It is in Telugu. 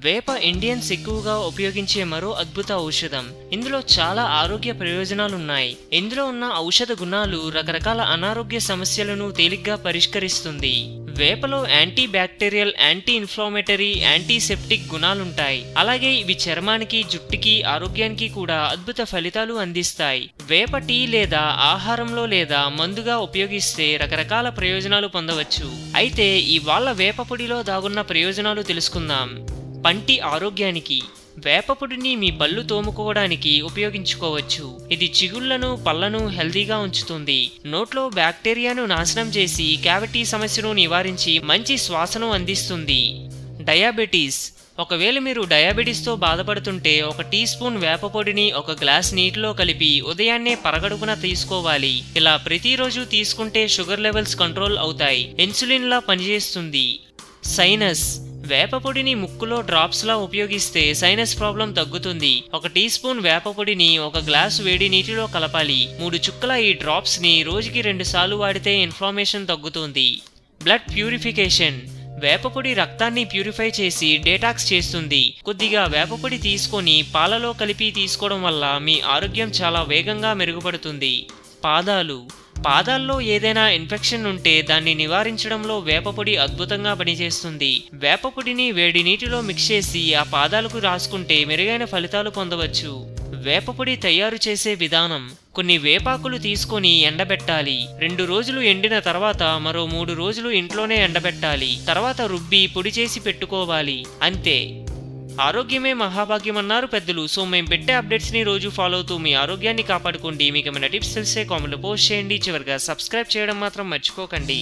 వేప ఇండియన్స్ ఎక్కువగా ఉపయోగించే మరో అద్భుత ఔషధం. ఇందులో చాలా ఆరోగ్య ప్రయోజనాలున్నాయి. ఇందులో ఉన్న ఔషధ గుణాలు రకరకాల అనారోగ్య సమస్యలను తేలిగ్గా పరిష్కరిస్తుంది. వేపలో antibacterial, anti inflammatory, antiseptic గుణాలుంటాయి. అలాగే ఇవి చర్మానికి, జుట్టుకి, ఆరోగ్యానికి కూడా అద్భుత ఫలితాలు అందిస్తాయి. వేప టీ లేదా ఆహారంలో లేదా మందుగా ఉపయోగిస్తే రకరకాల ప్రయోజనాలు పొందవచ్చు. అయితే ఇవాళ వేప పొడిలో దాగున్న ప్రయోజనాలు తెలుసుకుందాం. పంటి ఆరోగ్యానికి వేపపొడిని మీ పళ్ళు తోముకోవడానికి ఉపయోగించుకోవచ్చు. ఇది చిగుళ్లను, పళ్లను హెల్దీగా ఉంచుతుంది. నోట్లో బ్యాక్టీరియాను నాశనం చేసి క్యావిటీ సమస్యను నివారించి మంచి శ్వాసను అందిస్తుంది. డయాబెటీస్. ఒకవేళ మీరు డయాబెటీస్తో బాధపడుతుంటే 1 టీ స్పూన్ వేపపొడిని 1 గ్లాస్ నీటిలో కలిపి ఉదయాన్నే పరగడుపున తీసుకోవాలి. ఇలా ప్రతిరోజు తీసుకుంటే షుగర్ లెవెల్స్ కంట్రోల్ అవుతాయి. ఇన్సులిన్లా పనిచేస్తుంది. సైనస్. వేపపొడిని ముక్కులో డ్రాప్స్లా ఉపయోగిస్తే సైనస్ ప్రాబ్లం తగ్గుతుంది. 1 టీ స్పూన్ వేపపొడిని 1 గ్లాసు వేడి నీటిలో కలపాలి. 3 చుక్కల ఈ డ్రాప్స్ ని రోజుకి 2 సార్లు వాడితే ఇన్ఫ్లమేషన్ తగ్గుతుంది. Blood purification. వేపపొడి రక్తాన్ని ప్యూరిఫై చేసి డేటాక్స్ చేస్తుంది. కొద్దిగా వేపపొడి తీసుకొని పాలలో కలిపి తీసుకోవడం వల్ల మీ ఆరోగ్యం చాలా వేగంగా మెరుగుపడుతుంది. పాదాలు. పాదాల్లో ఏదైనా ఇన్ఫెక్షన్ ఉంటే దాన్ని నివారించడంలో వేపపొడి అద్భుతంగా పనిచేస్తుంది. వేపపొడిని వేడి నీటిలో మిక్స్ చేసి ఆ పాదాలకు రాసుకుంటే మెరుగైన ఫలితాలు పొందవచ్చు. వేపపొడి తయారు చేసే విధానం. కొన్ని వేపాకులు తీసుకొని ఎండబెట్టాలి. 2 రోజులు ఎండిన తర్వాత మరో 3 రోజులు ఇంట్లోనే ఎండబెట్టాలి. తర్వాత రుబ్బి పొడి చేసి పెట్టుకోవాలి. అంతే. ఆరోగ్యమే మహాభాగ్యమన్నారు పెద్దలు. సో మేము పెట్టే అప్డేట్స్ని రోజు ఫాలో అవుతూ మీ ఆరోగ్యాన్ని కాపాడుకోండి. మీకు ఏమైనా టిప్స్ తెలిసే కామెంట్లో పోస్ట్ చేయండి. చివరిగా సబ్స్క్రైబ్ చేయడం మాత్రం మర్చిపోకండి.